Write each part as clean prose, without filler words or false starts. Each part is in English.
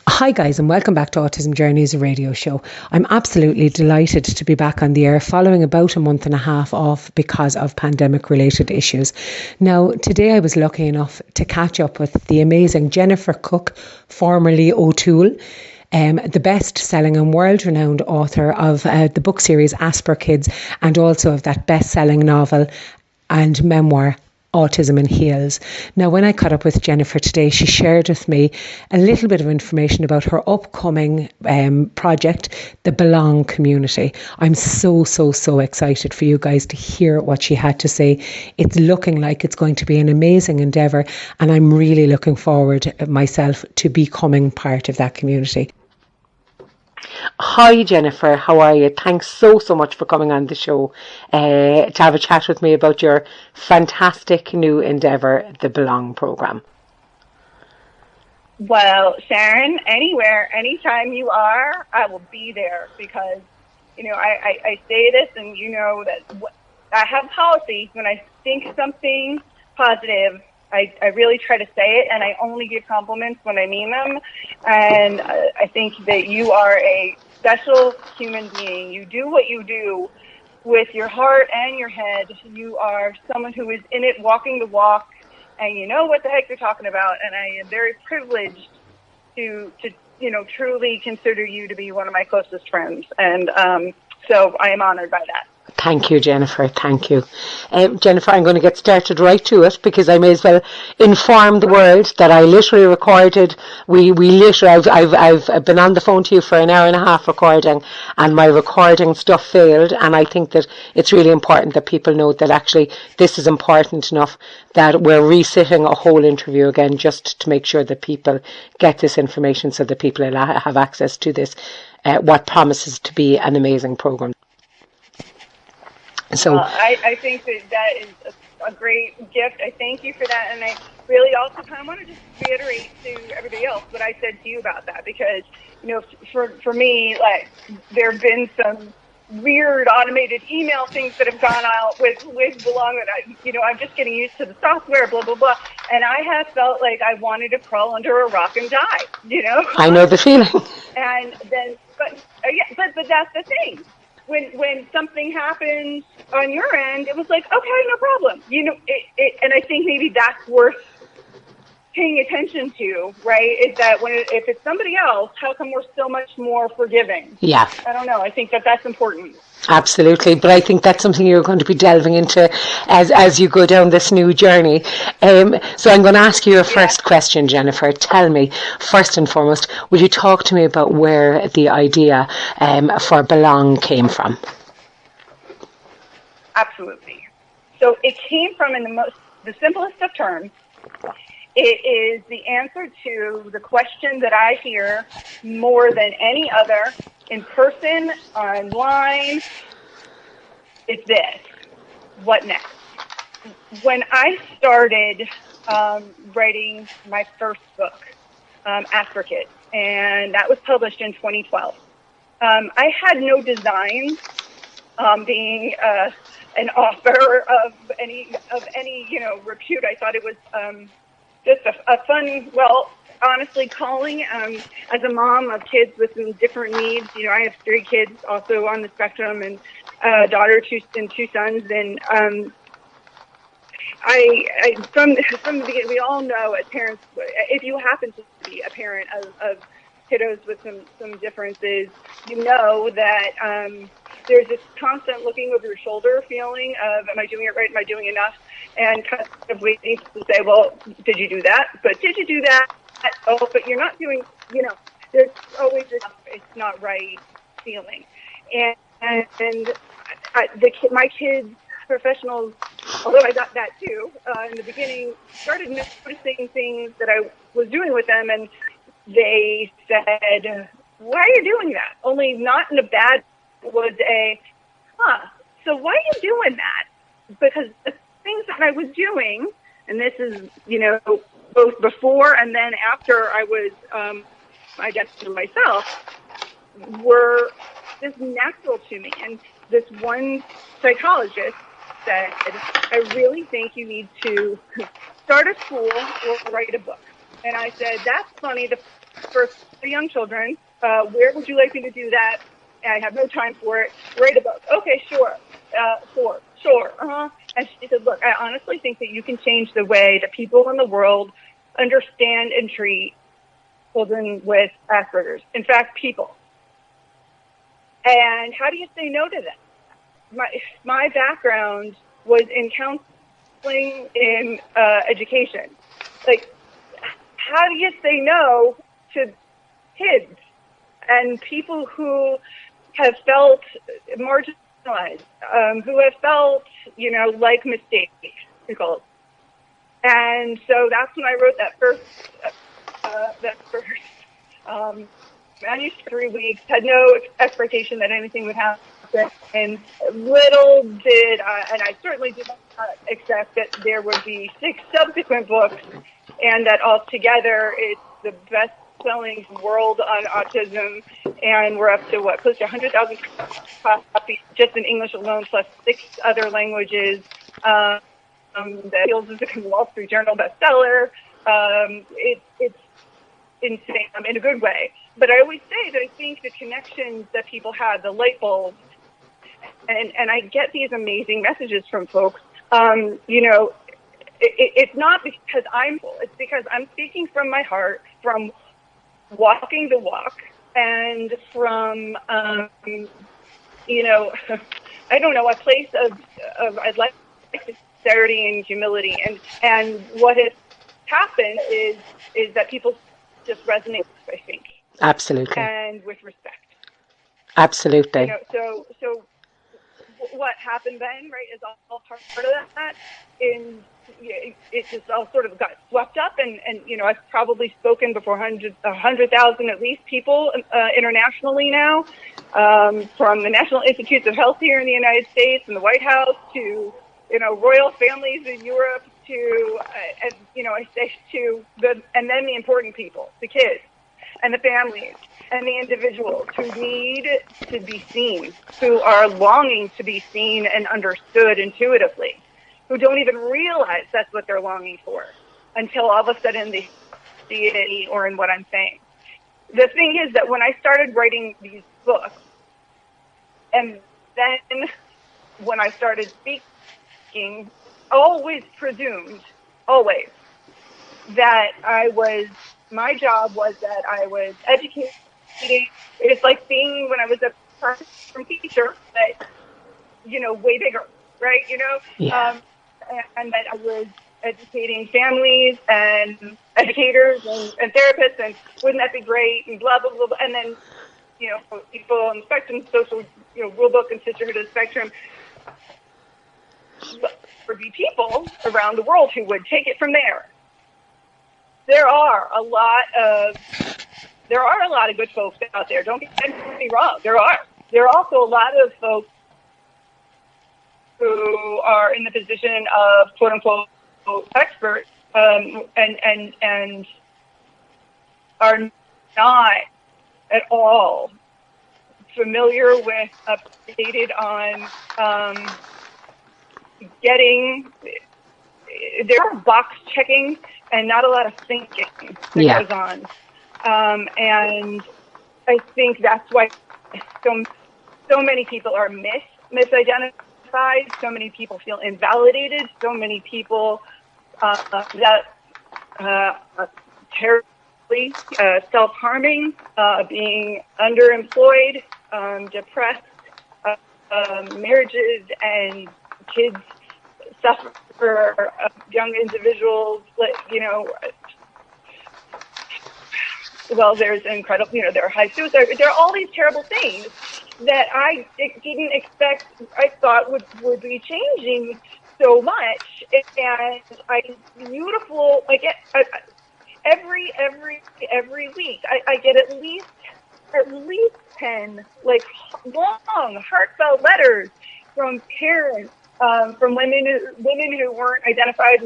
Hi guys, and welcome back to Autism Journeys, a radio show. I'm absolutely delighted to be back on the air following about a month and a half off because of pandemic related issues. Now, today I was lucky enough to catch up with the amazing Jennifer Cook, formerly O'Toole, the best-selling and world-renowned author of the book series Asper Kids, and also of that best-selling novel and memoir Autism in Heels. Now, when I caught up with Jennifer today, she shared with me a little bit of information about her upcoming project, the Belong Community. I'm so excited for you guys to hear what she had to say. It's looking like it's going to be an amazing endeavour, and I'm really looking forward myself to becoming part of that community. Hi Jennifer, how are you? Thanks so much for coming on the show to have a chat with me about your fantastic new endeavour, the Belong programme. Well, Sharon, anywhere, anytime you are, I will be there because, I say this and you know that I have policy. When I think something positive, I really try to say it, and I only give compliments when I mean them. And I think that you are a special human being. You do what you do with your heart and your head. You are someone who is in it, walking the walk, and you know what the heck you're talking about. And I am very privileged to truly consider you to be one of my closest friends. And so I am honored by that. Thank you, Jennifer. Thank you. Jennifer, I'm going to get started right to it because I may as well inform the world that I literally recorded. I've been on the phone to you for an hour and a half recording, and my recording stuff failed. And I think that it's really important that people know that actually this is important enough that we're resitting a whole interview again just to make sure that people get this information so that people have access to this, what promises to be an amazing program. So I think that is a great gift. I thank you for that. And I really also kind of want to just reiterate to everybody else what I said to you about that, because, for me, like, there have been some weird automated email things that have gone out with Belong that I'm just getting used to the software, blah, blah, blah. And I have felt like I wanted to crawl under a rock and die, I know the feeling. And then, but that's the thing. When something happens on your end, it was like, okay, no problem. And I think maybe that's worth paying attention to, right? Is that if it's somebody else, how come we're so much more forgiving? Yeah. I don't know. I think that's important. Absolutely, but I think that's something you're going to be delving into as you go down this new journey. So I'm going to ask you a first question, Jennifer. Tell me, first and foremost, will you talk to me about where the idea for Belong came from? Absolutely. So it came from, in the simplest of terms, it is the answer to the question that I hear more than any other, in person, online. It's this: what next? When I started writing my first book, Asper Kids, and that was published in 2012, I had no designs being an author of any repute. I thought it was just a fun, honestly, calling. As a mom of kids with some different needs, I have 3 kids also on the spectrum, and a daughter, 2 sons. And I from the beginning, we all know as parents, if you happen to be a parent of kiddos with some differences, you know that there's this constant looking over your shoulder feeling of, am I doing it right? Am I doing enough? And kind of waiting to say, well, did you do that? But did you do that? Oh, but you're not doing, there's always this, it's not right feeling. And my kids, professionals, although I got that too, in the beginning, started noticing things that I was doing with them, and they said, why are you doing that? Only not in a bad, was so why are you doing that? Because the things that I was doing, and this is, both before and then after I was identified myself, were just natural to me. And this one psychologist said, I really think you need to start a school or write a book. And I said, that's funny. The for young children. Where would you like me to do that? I have no time for it. Write a book. Okay, sure. Sure. And she said, look, I honestly think that you can change the way that people in the world understand and treat children with Asperger's. In fact, people. And how do you say no to that? My background was in counseling, in education. Like, how do you say no to kids and people who have felt marginalized, who have felt, like mistakes? And so that's when I wrote that first manuscript. 3 weeks, had no expectation that anything would happen, and little did and I certainly did not expect that there would be 6 subsequent books, and that altogether it's the best-selling world on autism, and we're up to close to 100,000 copies just in English alone, plus 6 other languages. That appeals as a Wall Street Journal bestseller. It's insane in a good way. But I always say that I think the connections that people have, the light bulbs, and I get these amazing messages from folks. It's not because I'm full. It's because I'm speaking from my heart, from walking the walk, and from I don't know, a place of I'd like sincerity and humility, and what has happened is that people just resonate, I think. Absolutely. And with respect. Absolutely. So what happened then, right, is all part of that. It just all sort of got swept up, and I've probably spoken before 100,000 at least people internationally now, from the National Institutes of Health here in the United States and the White House to royal families in Europe to I say to and then the important people, the kids and the families and the individuals who need to be seen, who are longing to be seen and understood intuitively, who don't even realize that's what they're longing for until all of a sudden they see it or in what I'm saying. The thing is that when I started writing these books, and then when I started speaking, always presumed, that my job was that I was educating. It's like being when I was a classroom teacher, but, way bigger, right? Yeah. And that I was educating families and educators and therapists, and wouldn't that be great, and blah, blah, blah, blah. And then, people on the spectrum, social, rule book and sisterhood of the spectrum. But there would be people around the world who would take it from there. There are a lot of good folks out there. Don't get me wrong. There are also a lot of folks who are in the position of quote unquote experts, and are not at all familiar with, updated on getting. There are box checking and not a lot of thinking that goes on. And I think that's why so many people are misidentified. So many people feel invalidated. So many people that terribly self-harming, being underemployed, depressed, marriages and kids suffer. Young individuals, there's incredible, there are high suicide. There are all these terrible things that I didn't expect. I thought would be changing so much, and beautiful. I get every week. I get at least 10 long, heartfelt letters from parents. From women who weren't identified,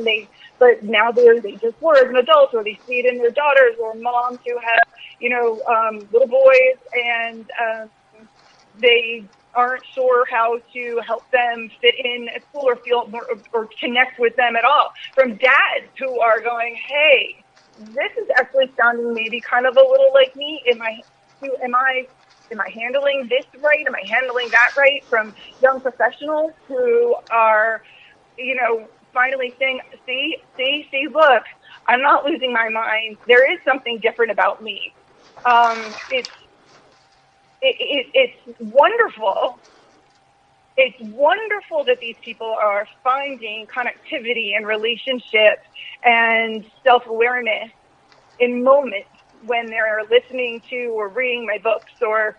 but now they just were as an adult, or they see it in their daughters, or moms who have little boys, and they aren't sure how to help them fit in at school or feel or connect with them at all. From dads who are going, hey, this is actually sounding maybe kind of a little like me. Am I handling this right? Am I handling that right? From young professionals who are, finally saying, see, look, I'm not losing my mind. There is something different about me. It's wonderful. It's wonderful that these people are finding connectivity and relationship and self-awareness in moments when they're listening to or reading my books, or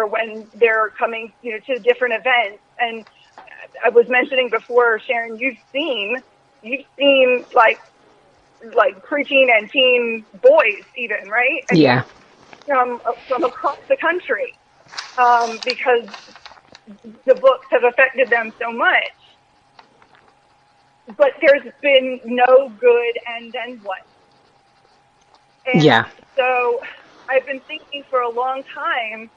when they're coming, to different events. And I was mentioning before, Sharon, you've seen like preteen and teen boys, even, right? And yeah. From across the country, because the books have affected them so much. But there's been no good, and then what? And Yeah. so I've been thinking for a long time,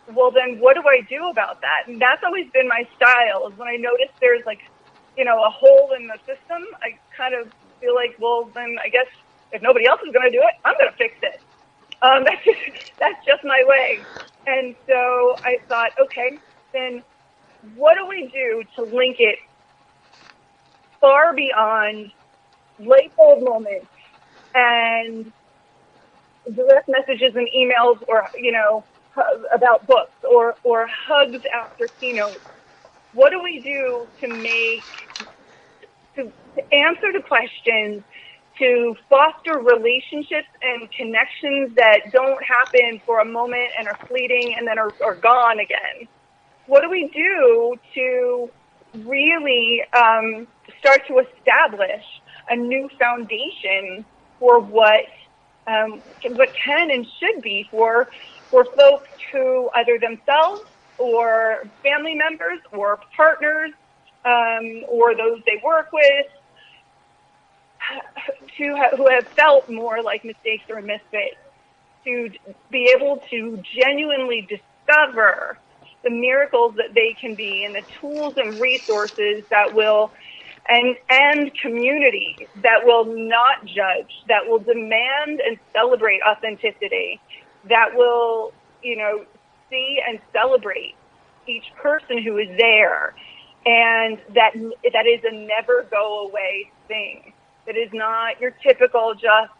well, then what do I do about that? And that's always been my style, is when I notice there's a hole in the system, I kind of feel like, well, then I guess if nobody else is going to do it, I'm going to fix it. That's just my way. And so I thought, okay, then what do we do to link it far beyond light bulb moments and direct messages and emails, or, about books, or hugs after keynotes? What do we do to answer the questions, to foster relationships and connections that don't happen for a moment and are fleeting and then are gone again? What do we do to really start to establish a new foundation for what can and should be for folks who either themselves or family members or partners or those they work with, who have felt more like mistakes or misfits, to be able to genuinely discover the miracles that they can be, and the tools and resources that will, and community that will not judge, that will demand and celebrate authenticity, that will, see and celebrate each person who is there, and that is a never go away thing. That is not your typical just,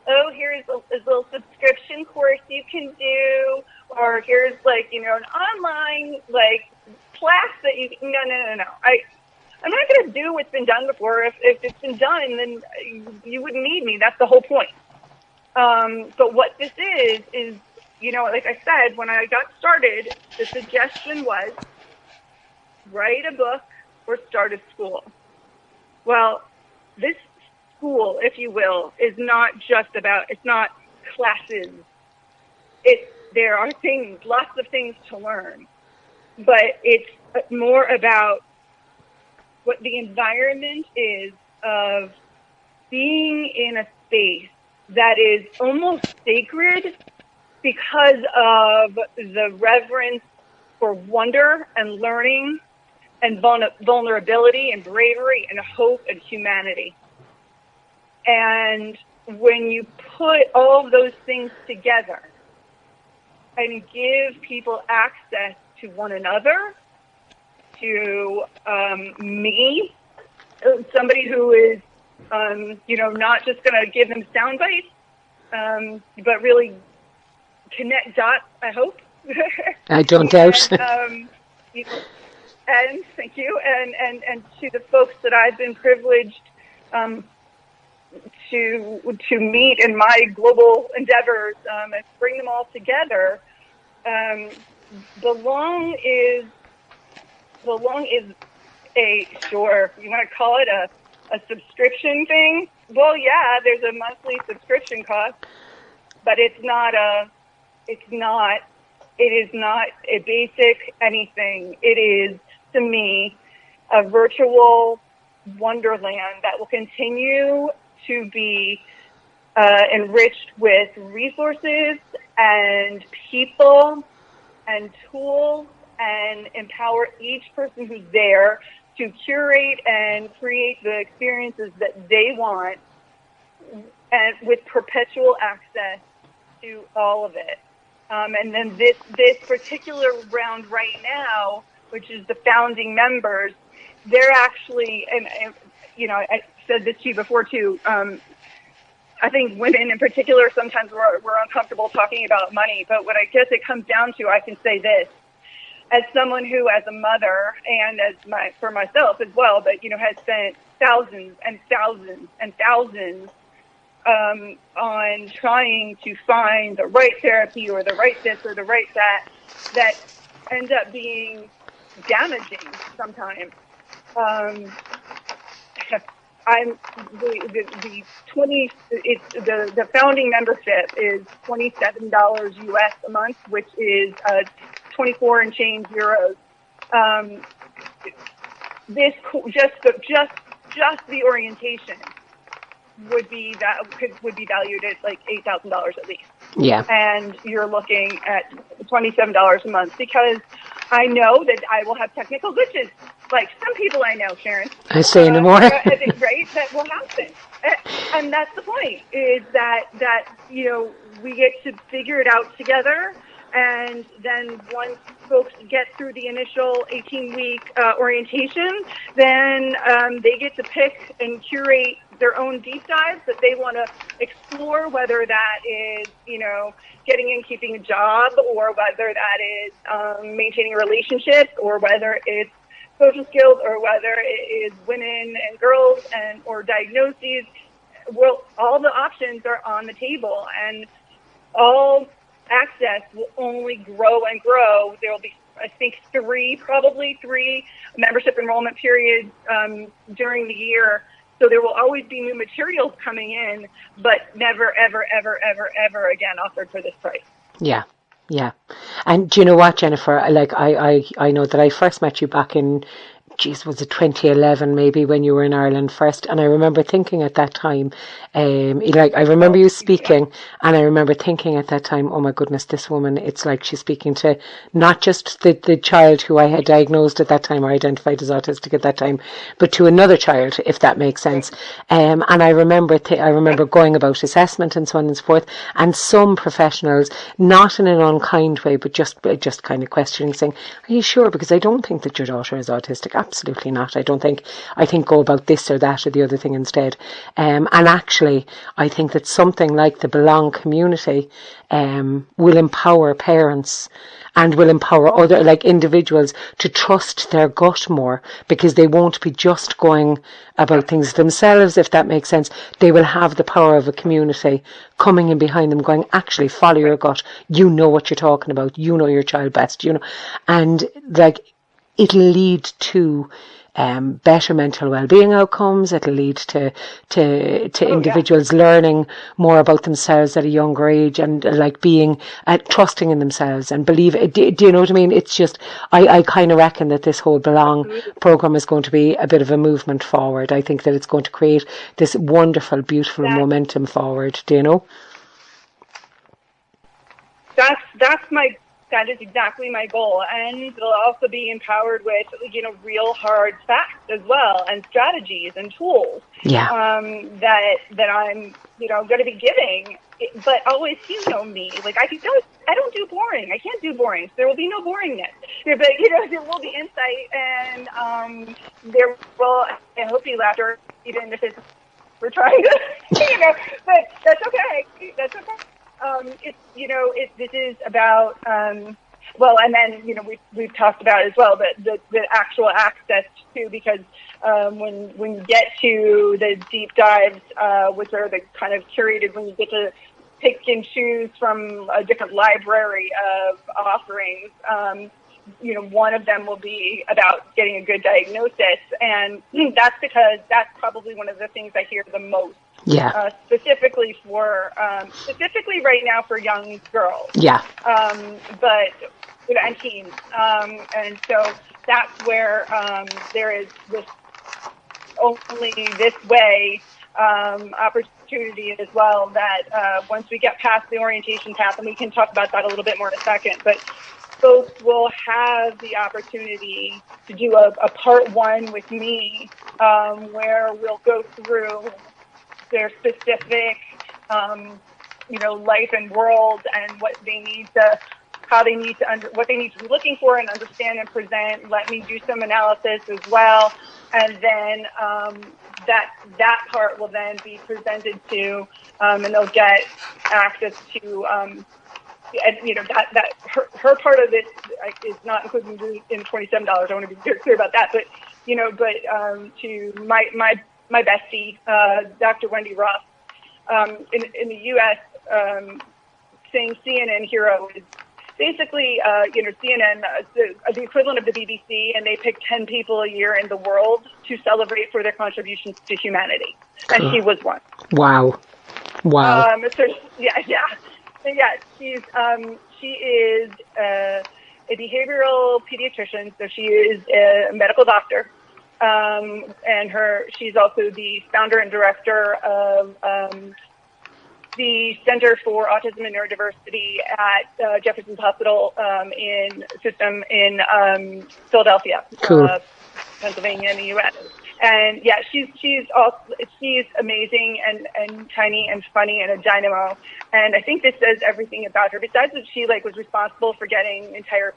oh, here's a little subscription course you can do, or here's an online class that you can, no. I'm not going to do what's been done before. If it's been done, then you wouldn't need me. That's the whole point. But what this is, like I said, when I got started, the suggestion was write a book or start a school. Well, this school, if you will, is not just about, it's not classes. There are things, lots of things to learn, but it's more about what the environment is of being in a space that is almost sacred because of the reverence for wonder and learning and vulnerability and bravery and hope and humanity. And when you put all of those things together and give people access to one another, to me, somebody who is, not just going to give them sound bites, but really connect dots, I hope. I don't doubt. And thank you. And to the folks that I've been privileged to meet in my global endeavors, and bring them all together. Belong is a, sure, you want to call it a subscription thing? Well, yeah, there's a monthly subscription cost, but it is not a basic anything. It is, to me, a virtual wonderland that will continue to be enriched with resources and people and tools, and empower each person who's there to curate and create the experiences that they want and with perpetual access to all of it. And then this particular round right now, which is the founding members, they're actually, and I said this to you before too. I think women in particular sometimes we're uncomfortable talking about money, but what I guess it comes down to, I can say this. As someone who, as a mother, and for myself as well, but has spent thousands and thousands and thousands on trying to find the right therapy or the right this or the right that ends up being damaging sometimes. I'm the founding membership is $27 US a month, which is 24 and change euros. This just the orientation would be valued at like $8,000 at least. Yeah. And you're looking at $27 a month, because I know that I will have technical glitches. Like some people I know, Sharon. I say no more. Right? That will happen. And that's the point, is that we get to figure it out together. And then once folks get through the initial 18-week orientation, then they get to pick and curate their own deep dives that they want to explore, whether that is, getting and keeping a job, or whether that is maintaining relationships, or whether it's social skills, or whether it is women and girls or diagnoses. Well, all the options are on the table, and all access will only grow and grow. There will be, I think, probably three membership enrollment periods during the year. So there will always be new materials coming in, but never, ever, ever, ever, ever again offered for this price. Yeah. Yeah. And do you know what, Jennifer? Like, I know that I first met you back in, was it 2011 maybe, when you were in Ireland first? And I remember thinking at that time, I remember you speaking, and I remember thinking at that time, oh my goodness, this woman, it's like she's speaking to not just the child who I had diagnosed at that time or identified as autistic at that time, but to another child, if that makes sense. And I remember going about assessment and so on and so forth, and some professionals, not in an unkind way, but just kind of questioning, saying, are you sure? Because I don't think that your daughter is autistic. Absolutely not. I think go about this or that or the other thing instead. And actually, I think that something like the Belong community will empower parents and will empower other individuals to trust their gut more, because they won't be just going about things themselves, if that makes sense. They will have the power of a community coming in behind them, going, actually, follow your gut. You know what you're talking about. You know your child best. And it'll lead to better mental well-being outcomes. It'll lead to individuals learning more about themselves at a younger age, and being trusting in themselves and believe. Do you know what I mean? It's just, I kind of reckon that this whole Belong program is going to be a bit of a movement forward. I think that it's going to create this wonderful, beautiful momentum forward. Do you know? That is exactly my goal, and it'll also be empowered with, real hard facts as well, and strategies and tools. Yeah. That I'm, going to be giving. But always, me. I don't do boring. I can't do boring. So there will be no boringness. But there will be insight, and there will. I hope you laughed, or even if we're trying to, But that's okay. That's okay. This is about, and then, we've talked about as well, the actual access to, because when you get to the deep dives, which are the kind of curated, when you get to pick and choose from a different library of offerings, one of them will be about getting a good diagnosis. And that's because that's probably one of the things I hear the most. Yeah. Specifically right now for young girls. Yeah. But and teens. And so that's where there is this only this way opportunity as well, that once we get past the orientation path, and we can talk about that a little bit more in a second, but folks will have the opportunity to do a part one with me, where we'll go through their specific, life and world, and what they need to, what they need to be looking for and understand and present. Let me do some analysis as well, and then that part will then be presented to, and they'll get access to. That her part of it is not included in $27. I want to be very clear about that, but to my bestie, Dr. Wendy Ross, in the U.S., saying CNN hero is basically, CNN, the equivalent of the BBC, and they pick 10 people a year in the world to celebrate for their contributions to humanity, and she was one. Wow. So she is a behavioral pediatrician, so she is a medical doctor, and she's also the founder and director of the Center for Autism and Neurodiversity at Jefferson's Hospital in Philadelphia, Pennsylvania, in the U.S. And yeah, she's amazing and tiny and funny and a dynamo. And I think this says everything about her. Besides that, she was responsible for getting entire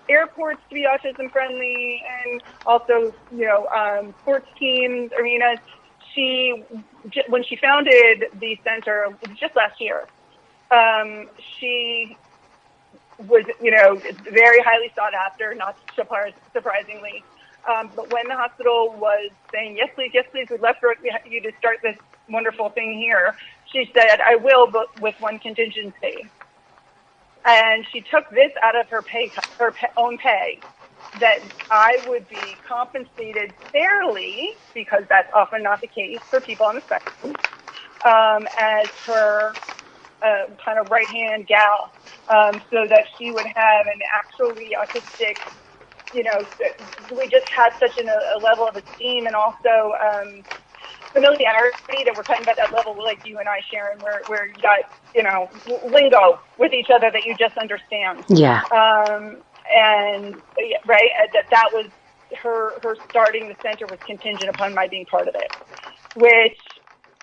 airports to be autism friendly, and also sports teams, arenas. When she founded the center, it was just last year, she was, very highly sought after, not surprisingly. But when the hospital was saying, yes, please, we'd love for you to start this wonderful thing here, she said, I will, but with one contingency. And she took this out of her own pay, that I would be compensated fairly, because that's often not the case for people on the spectrum, as her kind of right-hand gal, so that she would have an actually autistic, we just had such a level of esteem, and also familiarity, that we're talking about that level like you and I, Sharon, where you got, lingo with each other that you just understand. Yeah. And right, that was her starting the center was contingent upon my being part of it, which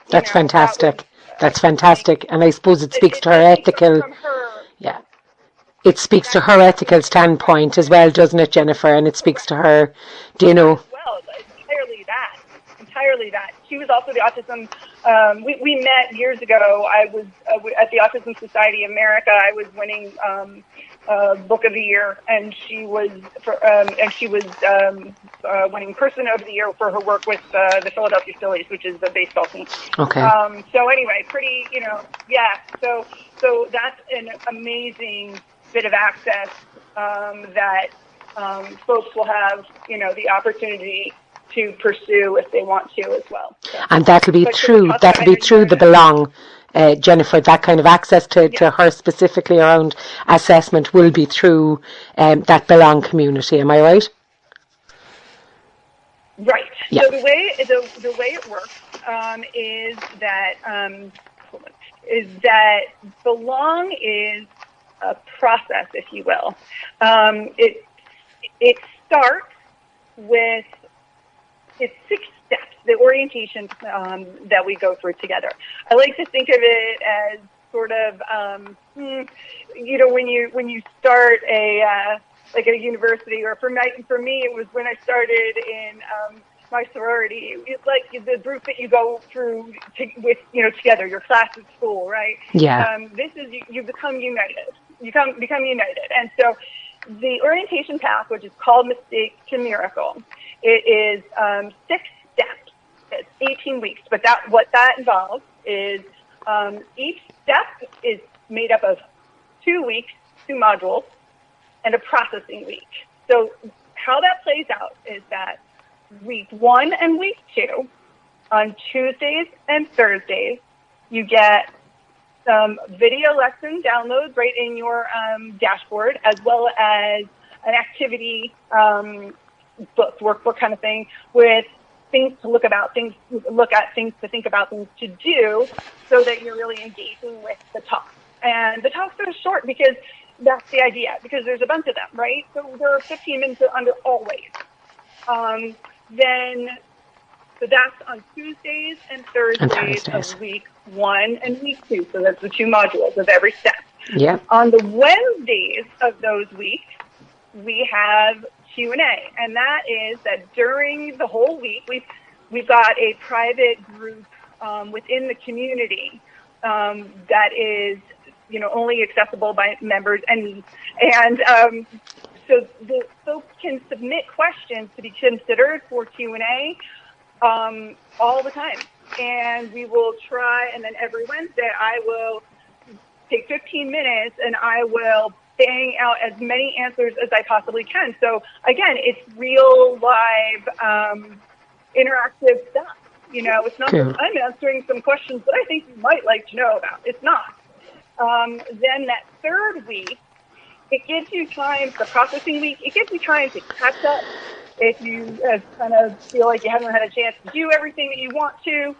that's fantastic. That's fantastic, and I suppose it speaks to her ethical. Yeah, it speaks to her ethical standpoint as well, doesn't it, Jennifer? And it speaks to her. Do you know? Well, entirely that. She was also the autism. We met years ago. I was at the Autism Society of America. I was winning. Book of the Year, and she was winning Person of the Year for her work with the Philadelphia Phillies, which is the baseball team. Okay. So anyway, pretty, so that's an amazing bit of access that folks will have, the opportunity to pursue if they want to as well. So, and that'll be through the Belong. Jennifer, that kind of access to her specifically around assessment will be through that Belong community. Am I right? Right. Yeah. So the way it works is that Belong is a process, if you will. It starts with it's 6 steps, the orientation that we go through together. I like to think of it as sort of, when you start a university, or for me, it was when I started in my sorority. It's like the group that you go through together, your class at school, right? Yeah. This is you become united. You become united, and so the orientation path, which is called Mistake to Miracle, it is 6 steps. It's 18 weeks, but what that involves is each step is made up of 2 weeks, 2 modules, and a processing week. So how that plays out is that week 1 and week 2, on Tuesdays and Thursdays, you get some video lesson downloads right in your dashboard, as well as an activity book, workbook kind of thing, with things to look at, things to think about, things to do, so that you're really engaging with the talk. And the talks are short because that's the idea, because there's a bunch of them, right? So there are 15 minutes under always. Then So that's on Tuesdays and Thursdays of week 1 and week 2. So that's the 2 modules of every step. Yeah. On the Wednesdays of those weeks, we have Q&A, and that is that during the whole week, we've got a private group within the community that is, only accessible by members and me. And so the folks can submit questions to be considered for Q&A all the time. And we will try, and then every Wednesday I will take 15 minutes and I will bang out as many answers as I possibly can. So again, it's real live interactive stuff. It's not just I'm answering some questions that I think you might like to know about. It's not. Then that third week, it gives you time, the processing week, it gives you time to catch up if you kind of feel like you haven't had a chance to do everything that you want to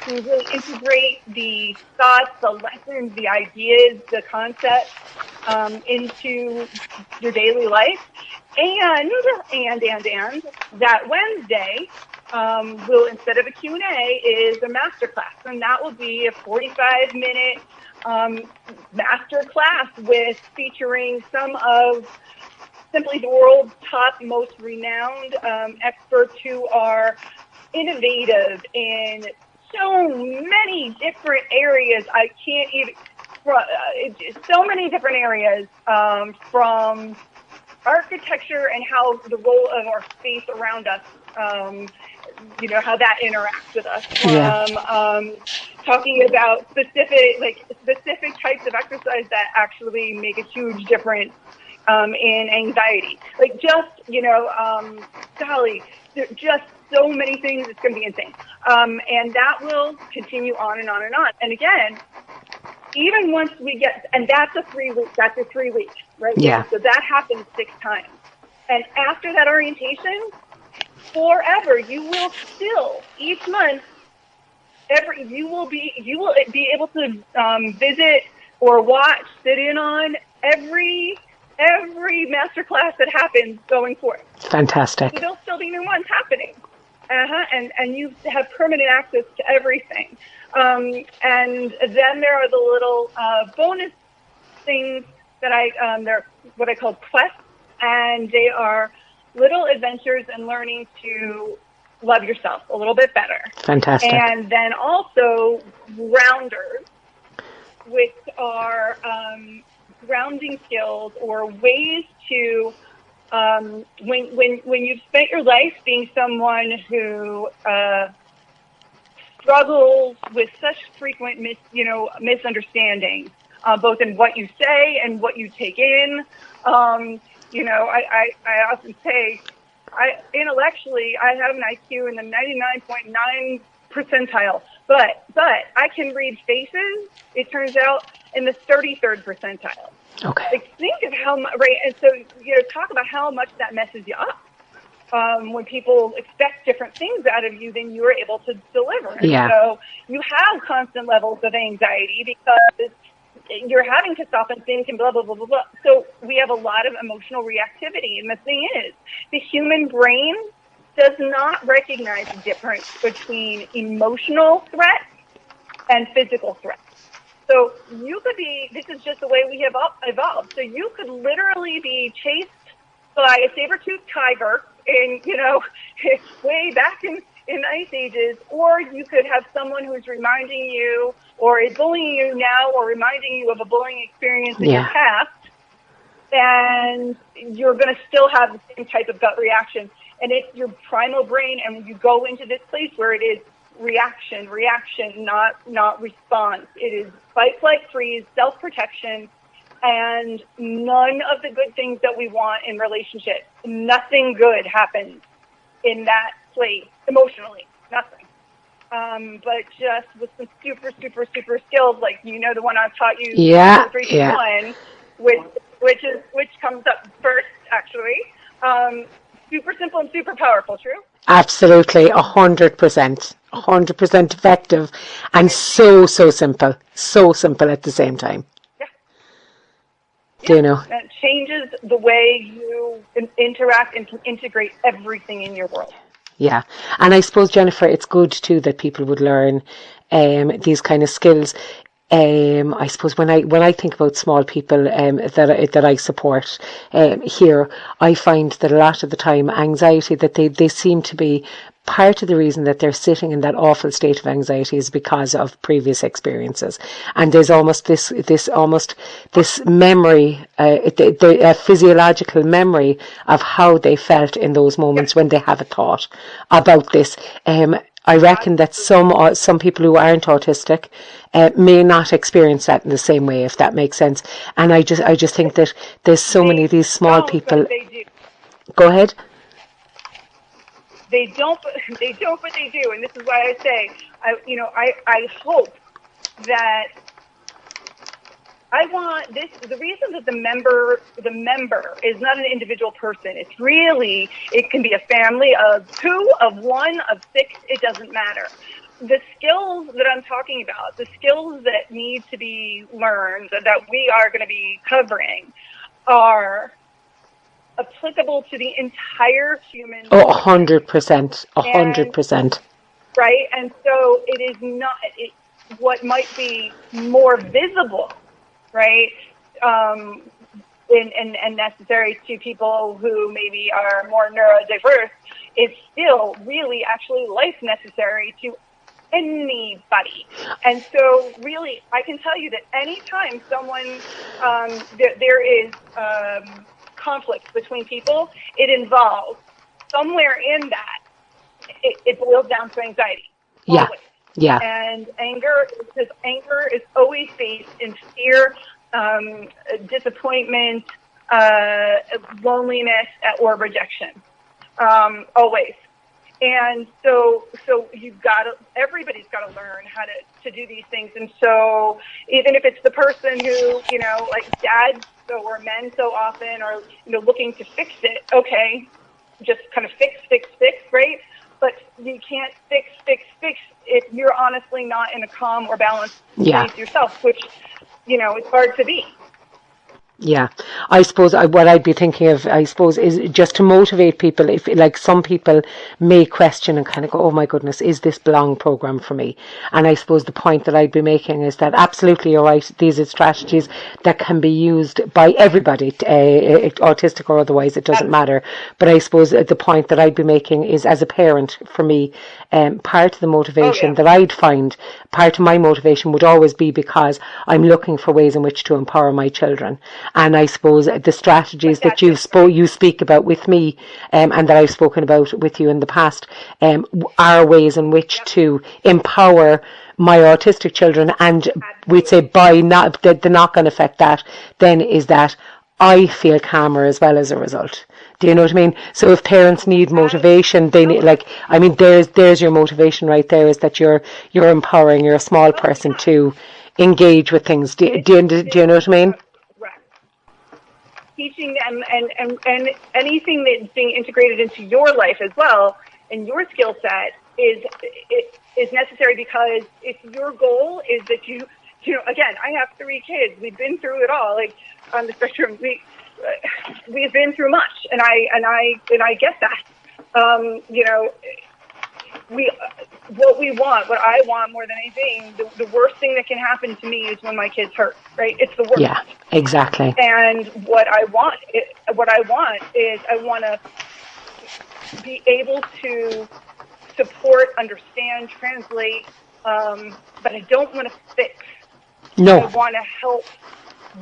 really integrate the thoughts, the lessons, the ideas, the concepts into your daily life. And that Wednesday will, instead of a Q&A, is a masterclass. And that will be a 45-minute masterclass with featuring some of simply the world's top, most renowned experts who are innovative in so many different areas. I can't even, so many different areas from architecture and how the role of our space around us, how that interacts with us. Talking about specific types of exercise that actually make a huge difference in anxiety. Golly, just so many things. It's going to be insane. And that will continue on and on and on. And again, even once we get, and that's a 3 week, right? Yeah. So that happens 6 times. And after that orientation, forever, you will still, each month, you will be able to visit or watch, sit in on every masterclass that happens going forward. Fantastic. So there'll still be new ones happening. And you have permanent access to everything. And then there are the little bonus things that they're what I call quests, and they are little adventures and learning to love yourself a little bit better. Fantastic. And then also grounders, which are grounding skills or ways to when you've spent your life being someone who struggles with such frequent misunderstandings, both in what you say and what you take in. I often say, intellectually, I have an IQ in the 99.9 percentile, but I can read faces, it turns out, in the 33rd percentile. Okay. Think of how much, right? And so, talk about how much that messes you up. When people expect different things out of you than you are able to deliver. Yeah. So you have constant levels of anxiety because you're having to stop and think and blah, blah, blah, blah, blah. So we have a lot of emotional reactivity. And the thing is, the human brain does not recognize the difference between emotional threats and physical threats. So you could be, this is just the way we have evolved. So you could literally be chased by a saber-toothed tiger in, way back in the ice ages, or you could have someone who's reminding you or is bullying you now or reminding you of a bullying experience in your past, and you're going to still have the same type of gut reaction. And it's your primal brain, and you go into this place where it is reaction, not response. It is fight, flight, freeze, self-protection, and none of the good things that we want in relationships. Nothing good happens in that place emotionally. Nothing. But just with some super, super, super skills, like the one I've taught you, 3, 2, 1, which comes up first, actually. Super simple and super powerful. True? Absolutely, 100%, 100% effective, and so simple at the same time. That changes the way you interact and can integrate everything in your world. Yeah. And I suppose, Jennifer, it's good too that people would learn these kind of skills. I suppose when I think about small people that I support here, I find that a lot of the time anxiety, that they seem to be part of the reason that they're sitting in that awful state of anxiety is because of previous experiences, and there's almost this memory, a physiological memory of how they felt in those moments when they have a thought about this. I reckon that some people who aren't autistic may not experience that in the same way, if that makes sense. And I just think that there's so many of these small people. They do. Go ahead. They don't, but they do, and this is why I say, I hope that I want this. The reason that the member is not an individual person. It's really, it can be a family of 2, of 1, of 6. It doesn't matter. The skills that I'm talking about, the skills that need to be learned, that we are going to be covering, are applicable to the entire human. Oh, 100%, 100%. Right, and so it is not what might be more visible, right, and necessary to people who maybe are more neurodiverse, is still really actually life necessary to anybody. And so really, I can tell you that anytime someone, there is conflict between people, it involves somewhere in that, it boils down to anxiety. Yeah. Always. Yeah. And anger, because anger is always based in fear, disappointment, loneliness, or rejection. Always. And so everybody's got to learn how to do these things. And so even if it's the person who, like dads or men so often are, looking to fix it, okay, just kind of fix, right? But you can't fix if you're honestly not in a calm or balanced place yourself, which, it's hard to be. Yeah, I suppose what I'd be thinking of, is just to motivate people. If, like, some people may question and kind of go, oh my goodness, is this belong program for me? And I suppose the point that I'd be making is that absolutely you're right. These are strategies that can be used by everybody, autistic or otherwise, it doesn't matter. But I suppose the point that I'd be making is, as a parent, for me, part of the motivation that I'd find, part of my motivation would always be because I'm looking for ways in which to empower my children. And I suppose the strategies that you speak about with me, and that I've spoken about with you in the past, are ways in which to empower my autistic children. And we'd say by the knock-on effect that then is that I feel calmer as well as a result. Do you know what I mean? So if parents need motivation, they need, there's your motivation right there, is that you're empowering your small person to engage with things. Do you know what I mean? Teaching them and anything that's being integrated into your life as well, and your skill set is necessary, because if your goal is that you again, I have 3 kids. We've been through it all. Like, on the spectrum, we've been through much, and I get that. What I want more than anything, the worst thing that can happen to me is when my kids hurt, right? It's the worst. Yeah, exactly. And what I want is I want to be able to support, understand, translate, but I don't want to fix. No. I want to help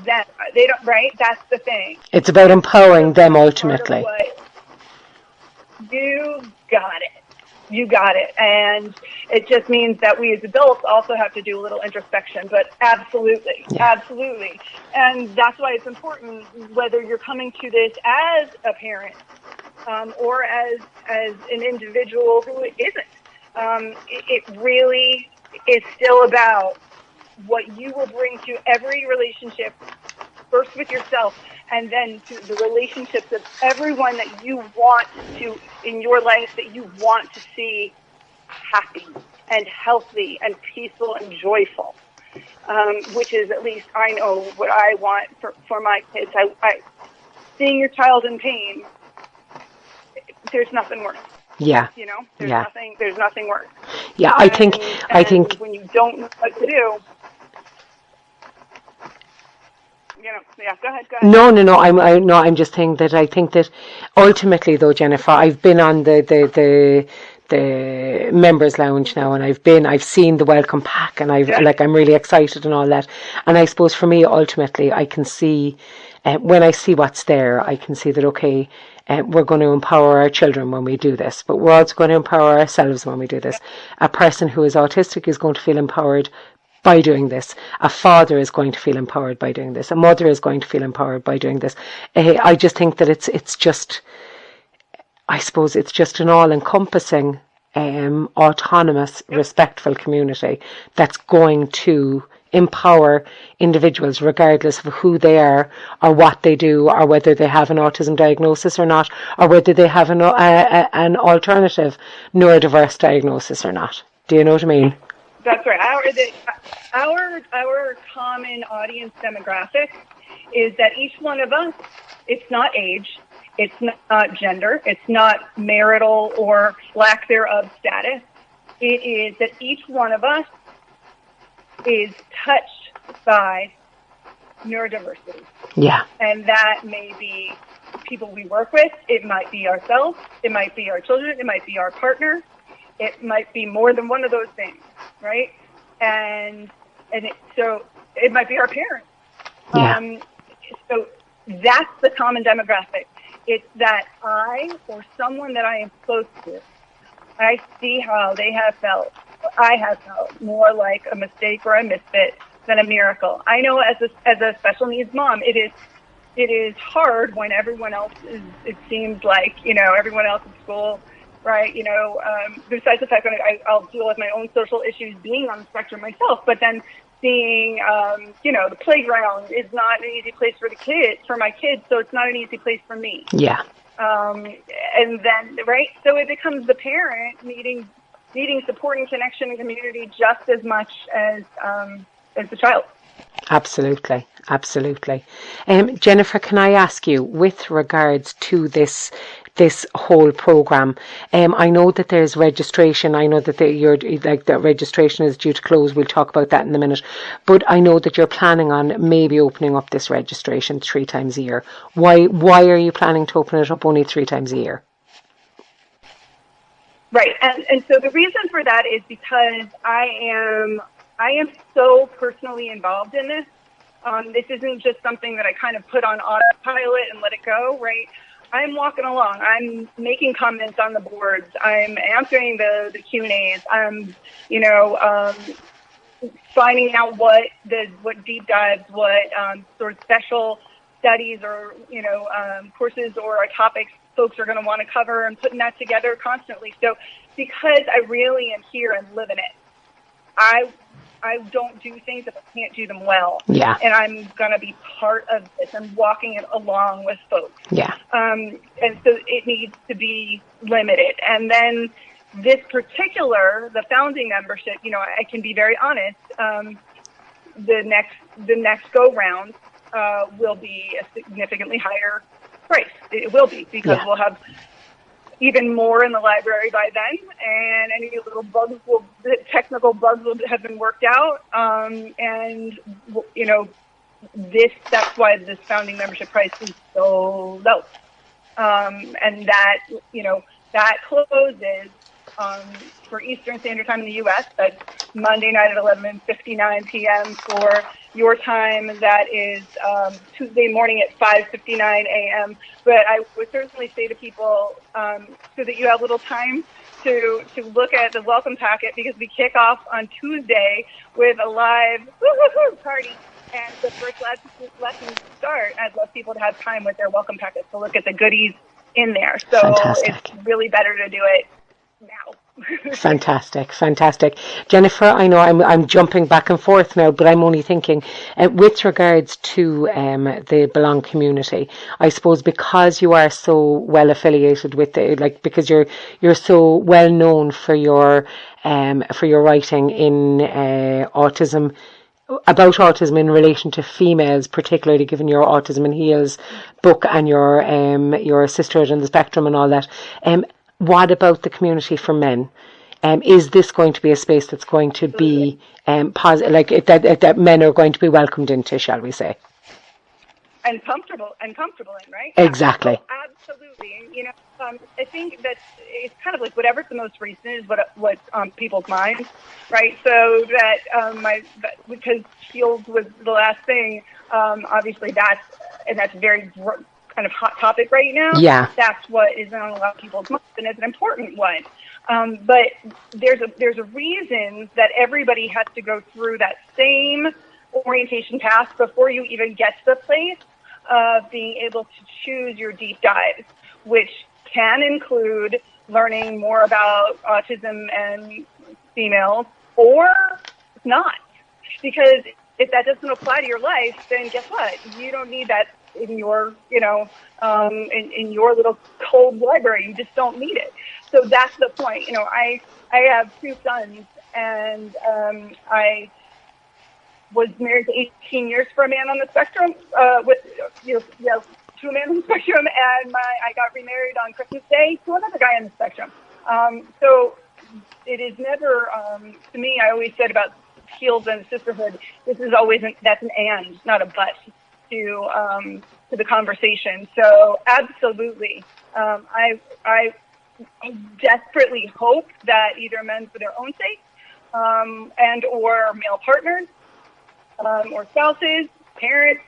them. They don't, right? That's the thing. It's about empowering them ultimately. You got it. And it just means that we as adults also have to do a little introspection, but absolutely. And that's why it's important, whether you're coming to this as a parent, or as an individual who isn't. It really is still about what you will bring to every relationship, first with yourself, and then to the relationships of everyone that you want to, in your life, that you want to see happy and healthy and peaceful and joyful, which is, at least I know what I want for my kids. Seeing your child in pain, there's nothing worse. Yeah. You know, there's nothing worse. Yeah, I think when you don't know what to do, yeah, go ahead. No. I'm just saying that I think that ultimately, though, Jennifer, I've been on the members lounge now, and I've seen the welcome pack, and I'm really excited and all that. And I suppose for me, ultimately, I can see when I see what's there, I can see that we're going to empower our children when we do this, but we're also going to empower ourselves when we do this. A person who is autistic is going to feel empowered by doing this. A father is going to feel empowered by doing this. A mother is going to feel empowered by doing this. I just think that it's just, I suppose it's just an all-encompassing, autonomous, respectful community that's going to empower individuals regardless of who they are or what they do or whether they have an autism diagnosis or not, or whether they have an alternative neurodiverse diagnosis or not. Do you know what I mean? That's right. Our common audience demographic is that each one of us, it's not age, it's not gender, it's not marital or lack thereof status. It is that each one of us is touched by neurodiversity. Yeah. And that may be people we work with, it might be ourselves, it might be our children, it might be our partner, it might be more than one of those things, right? So it might be our parents. Yeah. So that's the common demographic. It's that I or someone that I am close to, I see how they have felt. I have felt more like a mistake or a misfit than a miracle. I know as a special needs mom, it is hard when everyone else is. It seems like everyone else at school. Right, besides the fact that I'll deal with my own social issues being on the spectrum myself, but then seeing, the playground is not an easy place for my kids, so it's not an easy place for me. Yeah. And then, right, so it becomes the parent needing support and connection and community just as much as the child. Absolutely. Jennifer, can I ask you, with regards to this whole program, I know that there's registration. I know that the registration is due to close. We'll talk about that in a minute. But I know that you're planning on maybe opening up this registration 3 times a year. Why are you planning to open it up only 3 times a year? Right, and so the reason for that is because I am so personally involved in this. This isn't just something that I kind of put on autopilot and let it go, right? I'm walking along. I'm making comments on the boards. I'm answering the Q&As. I'm, finding out what deep dives, what sort of special studies or, courses or topics folks are going to want to cover, and putting that together constantly. So because I really am here and live in it, I don't do things if I can't do them well. Yeah. And I'm going to be part of this. I'm walking it along with folks. Yeah. And so it needs to be limited. And then the founding membership, I can be very honest, the next go round will be a significantly higher price. It will be, because we'll have even more in the library by then, and any little technical bugs will have been worked out. And that's why this founding membership price is so low. And that closes for Eastern Standard Time in the U.S. That's Monday night at 11:59 p.m. For your time, that is Tuesday morning at 5:59 a.m. But I would certainly say to people, so that you have little time to look at the welcome packet, because we kick off on Tuesday with a live party. And the first lessons start. I'd love people to have time with their welcome packets to look at the goodies in there. So Fantastic. It's really better to do it now. Fantastic. Jennifer, I know I'm jumping back and forth now, but I'm only thinking with regards to the Belong community, I suppose because you are so well affiliated with because you're so well known for your writing in autism, about autism in relation to females, particularly given your Autism in Heels book and your Sisterhood in the Spectrum and all that. what about the community for men? Is this going to be a space that's going to be that men are going to be welcomed into, shall we say? And comfortable in, right? Exactly. Yeah. Oh, absolutely. And, I think that it's kind of like whatever's the most recent is what's on people's minds, right? So because Shields was the last thing, obviously that's very kind of hot topic right now. Yeah. That's what is on a lot of people's minds, and it's an important one. But there's a reason that everybody has to go through that same orientation path before you even get to the place of being able to choose your deep dives, which can include learning more about autism and females, or not. Because if that doesn't apply to your life, then guess what? You don't need that in your, in your little cold library. You just don't need it. So that's the point. I have 2 sons, and I was married for 18 years for a man on the spectrum, to a man on the spectrum, and I got remarried on Christmas Day to another guy on the spectrum. So it is never, to me, I always said about Shields and sisterhood, this is always that's an and, not a but to the conversation. So absolutely, I desperately hope that either men for their own sake, and or male partners, or spouses, parents,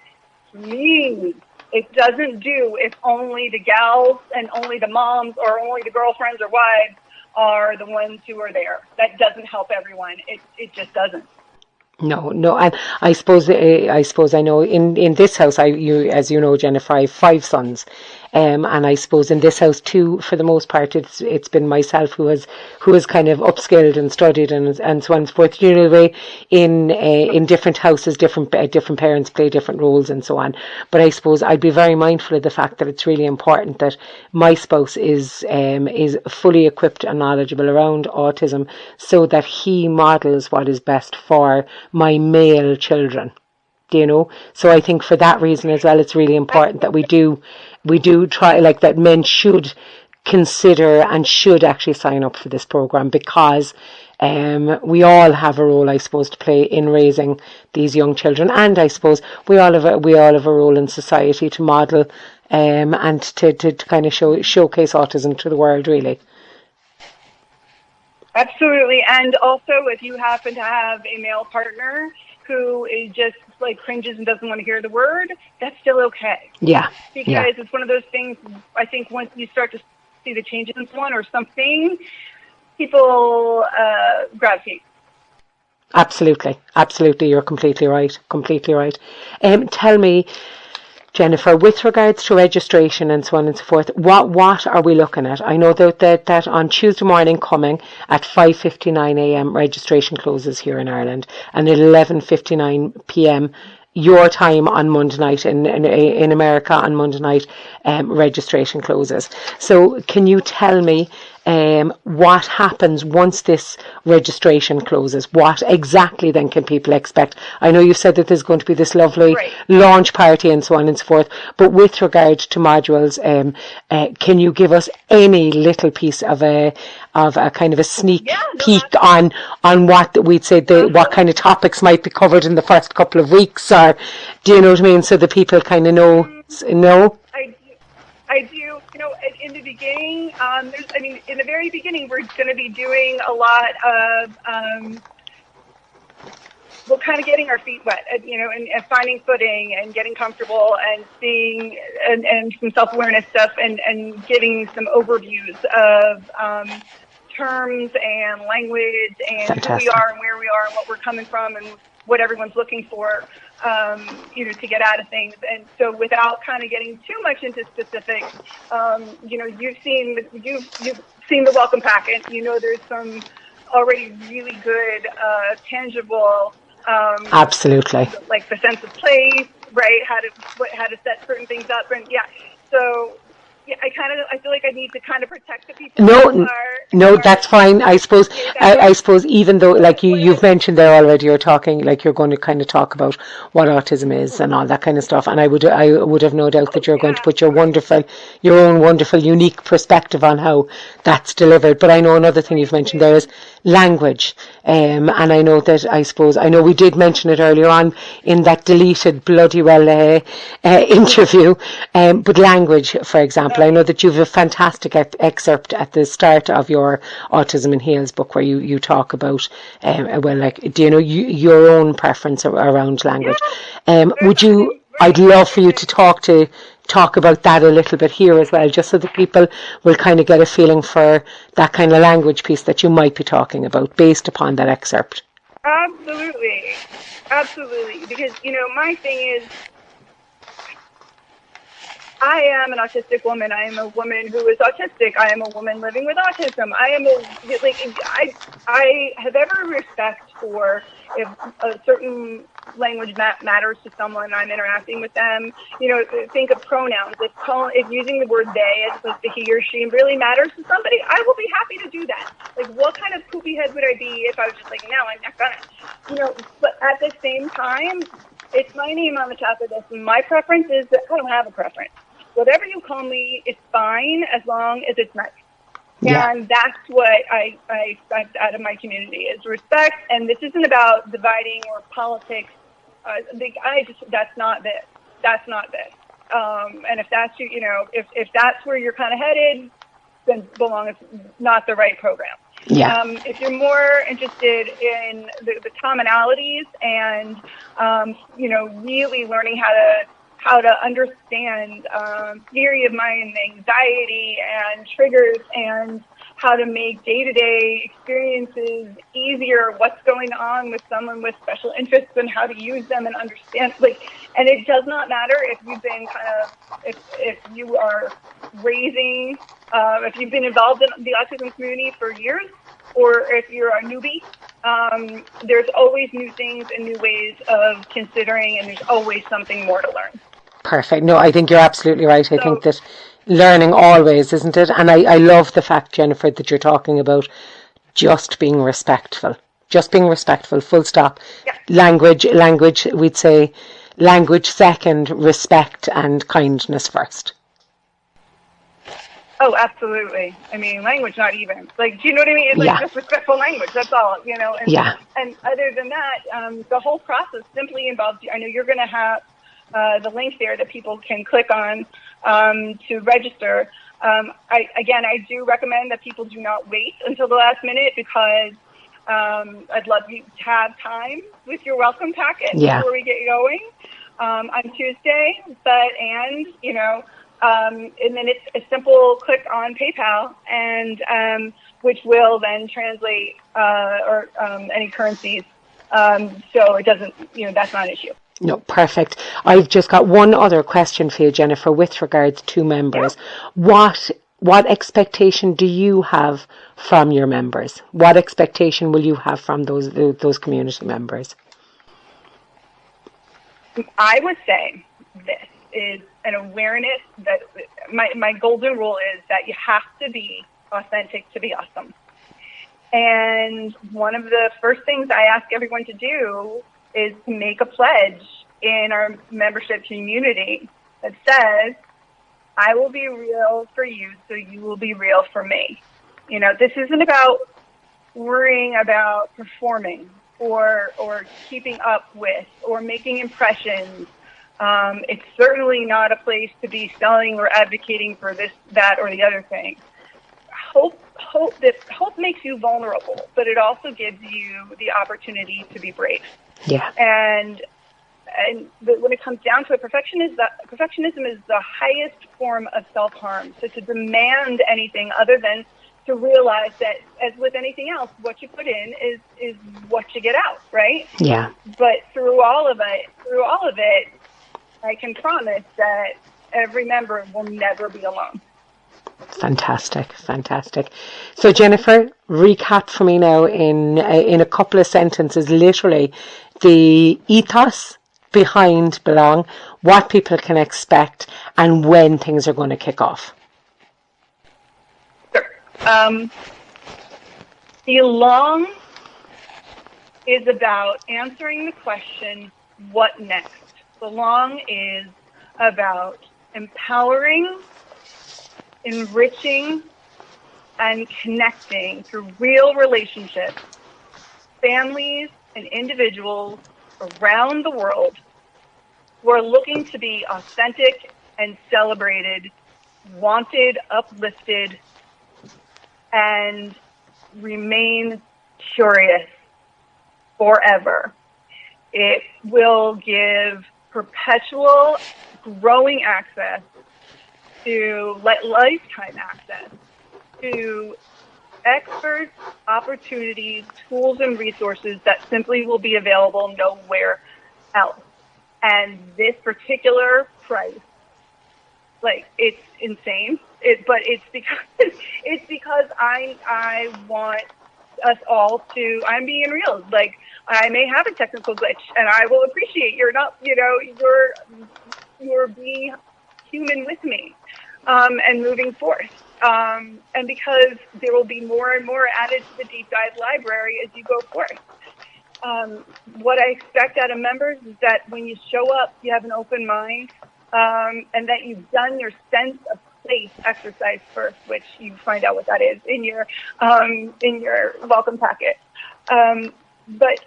please. It doesn't do if only the gals and only the moms or only the girlfriends or wives are the ones who are there. That doesn't help everyone. It just doesn't. No, and I suppose I know in this house, as you know, Jennifer, I have 5 sons, and I suppose in this house too, for the most part, it's been myself who has kind of upskilled and studied and so on and so forth. You know, the way in different houses, different parents play different roles and so on. But I suppose I'd be very mindful of the fact that it's really important that my spouse is fully equipped and knowledgeable around autism, so that he models what is best for my male children, so I think for that reason as well, it's really important that we do try, like, that men should consider and should actually sign up for this program, because we all have a role, I suppose, to play in raising these young children, and I suppose we all have a role in society to model and to kind of showcase autism to the world, really. Absolutely. And also, if you happen to have a male partner who is just like cringes and doesn't want to hear the word, that's still okay. Yeah. Because it's one of those things, I think once you start to see the changes in someone or something, people gravitate. Absolutely. You're completely right. Tell me, Jennifer, with regards to registration and so on and so forth, what are we looking at? I know that on Tuesday morning coming at 5:59 a.m. registration closes here in Ireland, and at 11:59 p.m. your time on Monday night in America on Monday night, registration closes. So can you tell me what happens once this registration closes? What exactly then can people expect? I know you said that there's going to be this lovely launch party and so on and so forth, but with regard to modules, can you give us any little piece of a kind of a sneak peek on what we'd say what kind of topics might be covered in the first couple of weeks, or do you know what I mean, so that people kind of know? I do. In the beginning, in the very beginning, we're going to be doing a lot of, we're kind of getting our feet wet, and finding footing and getting comfortable and seeing and some self-awareness stuff and getting some overviews of terms and language and Fantastic. Who we are and where we are and what we're coming from and what everyone's looking for, to get out of things. And so without kind of getting too much into specifics, you've seen the welcome packet. There's some already really good, tangible, absolutely, like the sense of place, right? How to set certain things up. And so I feel like I need to kind of protect the people who No, that's fine. I suppose, I suppose even though, like you've mentioned there already, you're talking, like you're going to kind of talk about what autism is and all that kind of stuff. And I would have no doubt that you're going to put your own wonderful, unique perspective on how that's delivered. But I know another thing you've mentioned there is language. And I know that, I know we did mention it earlier on in that deleted bloody well interview. But language, for example, I know that you've a fantastic excerpt at the start of your Autism in Heels book where you talk about, your own preference around language. I'd love for you to talk about that a little bit here as well, just so that people will kind of get a feeling for that kind of language piece that you might be talking about based upon that excerpt. Absolutely. Because, my thing is, I am an autistic woman. I am a woman who is autistic. I am a woman living with autism. I have every respect for if a certain language matters to someone, I'm interacting with them. Think of pronouns. If using the word they as opposed to he or she really matters to somebody, I will be happy to do that. Like, what kind of poopy head would I be if I was just like, no, I'm not gonna. But at the same time, it's my name on the top of this. And my preference is that I don't have a preference. Whatever you call me is fine as long as it's nice. Yeah. And that's what I expect out of my community is respect. And this isn't about dividing or politics. That's not this. That's not this. And if that's if that's where you're kind of headed, then it's not the right program. Yeah. If you're more interested in the commonalities and really learning how to understand theory of mind, anxiety, and triggers, and how to make day-to-day experiences easier, what's going on with someone with special interests and how to use them and understand. And it does not matter if you've been if you are raising, if you've been involved in the autism community for years, or if you're a newbie. There's always new things and new ways of considering, and there's always something more to learn. Perfect. No, I think you're absolutely right. I think that learning always, isn't it? And I love the fact, Jennifer, that you're talking about just being respectful. Just being respectful, full stop. Yeah. Language, we'd say language second, respect and kindness first. Oh, absolutely. I mean, language, not even. Do you know what I mean? It's just respectful language. That's all, And, and other than that, the whole process simply involves, I know you're going to have the link there that people can click on to register. I do recommend that people do not wait until the last minute because I'd love you to have time with your welcome packet before we get going on Tuesday. And then it's a simple click on PayPal, and which will then translate any currencies. So it doesn't, that's not an issue. No, perfect. I've just got one other question for you, Jennifer, with regards to members. Yeah. What expectation do you have from your members? What expectation will you have from those community members? I would say this is an awareness that my golden rule is that you have to be authentic to be awesome. And one of the first things I ask everyone to do is to make a pledge in our membership community that says, I will be real for you, so you will be real for me. This isn't about worrying about performing or keeping up with or making impressions. It's certainly not a place to be selling or advocating for this, that, or the other thing. Hope makes you vulnerable, but it also gives you the opportunity to be brave. Yeah. And when it comes down to it, perfectionism is the highest form of self-harm. So to demand anything other than to realize that, as with anything else, what you put in is what you get out, right? Yeah. But through all of it, I can promise that every member will never be alone. Fantastic. So Jennifer, recap for me now in a couple of sentences, literally, the ethos behind Belong, what people can expect, and when things are going to kick off. Belong is about answering the question, what next? Belong is about empowering, enriching, and connecting through real relationships, families and individuals around the world who are looking to be authentic and celebrated, wanted, uplifted, and remain curious forever. It will give perpetual growing access to lifetime access to experts, opportunities, tools, and resources that simply will be available nowhere else. And this particular price, like, it's insane. But it's because I want us all to. I'm being real. Like, I may have a technical glitch, and I will appreciate you're being human with me, and moving forth. And because there will be more and more added to the deep dive library as you go forth. What I expect out of members is that when you show up, you have an open mind, and that you've done your sense of place exercise first, which you find out what that is in your welcome packet. But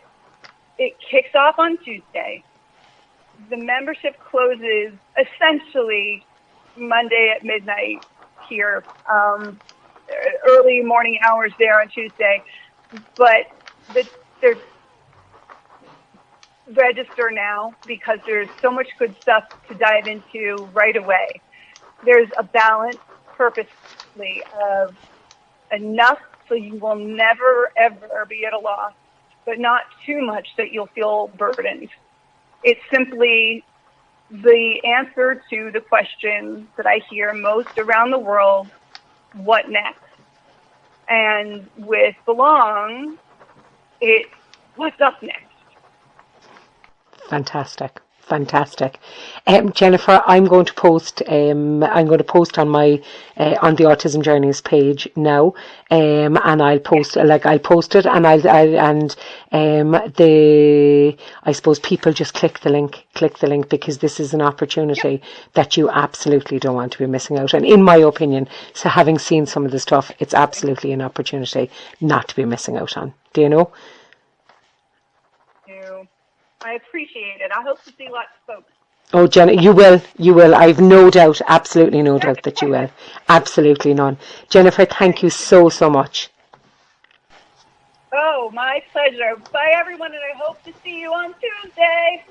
it kicks off on Tuesday. The membership closes essentially Monday at midnight here, early morning hours there on Tuesday. But there's register now because there's so much good stuff to dive into right away. There's a balance purposely of enough so you will never, ever be at a loss, but not too much that you'll feel burdened. It's simply the answer to the question that I hear most around the world, what next? And with Belong, it's what's up next? Fantastic. Jennifer, I'm going to post on my on the Autism Journeys page now, and I'll post it, and I suppose people just click the link because this is an opportunity that you absolutely don't want to be missing out. And in my opinion, so having seen some of the stuff, it's absolutely an opportunity not to be missing out on. Do you know? I appreciate it. I hope to see lots of folks. Oh, Jenna, you will. I've no doubt, absolutely no doubt that you will. Absolutely none. Jennifer, thank you so much. Oh, my pleasure. Bye, everyone, and I hope to see you on Tuesday.